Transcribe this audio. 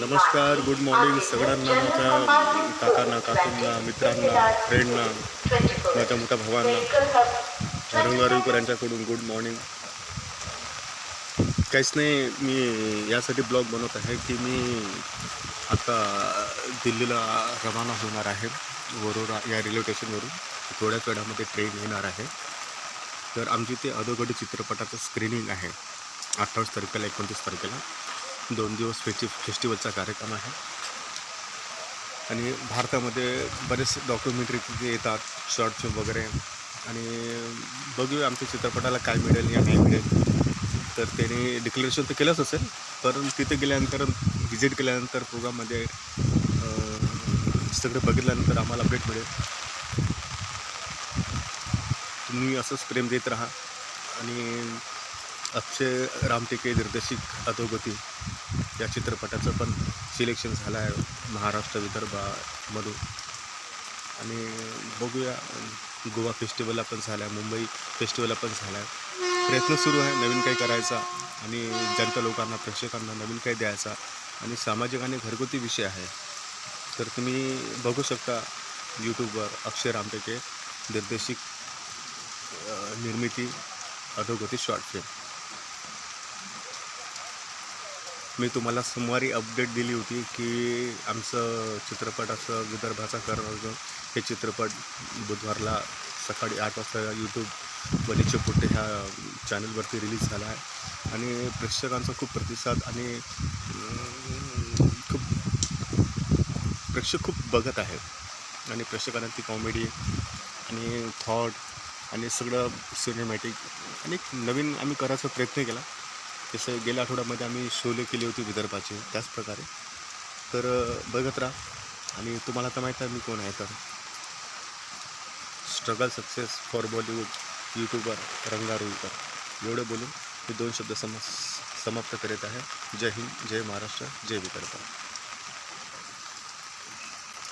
नमस्कार, good morning सगळ्यांना, माझ्या काकांना, काकूंना, मित्रांना, फ्रेंडना, माझ्या मोठ्या भावांना, रंगारेकर यांच्याकडून गुड मॉर्निंग. काहीच नाही, मी यासाठी ब्लॉग बनवत आहे की मी आता दिल्लीला रवाना होणार आहे. वरोरा या रेल्वे स्टेशनवरून थोड्याच वेळामध्ये ट्रेन येणार आहे. तर आमची ते अधोगडी चित्रपटाचं स्क्रीनिंग आहे 28 तारखेला 29 तारखेला 2 दिवस फेस्टिवलचा कार्यक्रम आहे. आणि भारतामध्ये बरेच डॉक्युमेंटरी तिथे येतात, शॉर्ट फिल्म वगैरे. आणि बघूया आमच्या चित्रपटाला काय मिळेल या नाही मिळेल. तर त्याने डिक्लेरेशन तर केलंच असेल, पण तिथे गेल्यानंतर व्हिजिट केल्यानंतर प्रोग्राममध्ये सगळं बघितल्यानंतर आम्हाला अपडेट मिळेल. तुम्ही असंच प्रेम देत राहा. आणि अक्षय रामटेके दिग्दर्शित अधोगती या चित्रपटाचं पण सिलेक्शन झालं आहे महाराष्ट्र विदर्भामधून. आणि बघूया, गोवा फेस्टिवलला पण झाला आहे, मुंबई फेस्टिवलला पण झाला आहे. प्रयत्न सुरू आहे नवीन काही करायचा आणि जनता लोकांना, प्रेक्षकांना नवीन काही द्यायचा. आणि सामाजिक आणि घरगुती विषय आहे. तर तुम्ही बघू शकता यूट्यूबवर अक्षय रामटेके दिग्दर्शित निर्मिती अधोगती शॉर्ट फिल्म. मी तुम्हाला सोमवारी अपडेट दिली होती की आमचं चित्रपटाचं विदर्भाचा कर्णअर्जुन हे चित्रपट बुधवारला सकाळी 8 वाजता यूट्यूब बनीचे पुट्टे ह्या चॅनलवरती रिलीज झाला आहे. आणि प्रेक्षकांचा खूप प्रतिसाद आणि प्रेक्षक खूप बघत आहेत. आणि प्रेक्षकांना ती कॉमेडी आणि थॉट आणि सगळं सिनेमॅटिक आणि नवीन आम्ही करायचा प्रयत्न केला. जसं गेल्या आठवड्यामध्ये आम्ही शोले केली होती विदर्भाचे, त्याच प्रकारे. तर बघत राहा. आणि तुम्हाला तर माहीत आहे मी कोण आहे. तर struggle success for Bollywood YouTuber Rangarekar एवढं बोलून मी 2 शब्द समाप्त करीत आहे. जय हिंद, जय महाराष्ट्र, जय विदर्भ.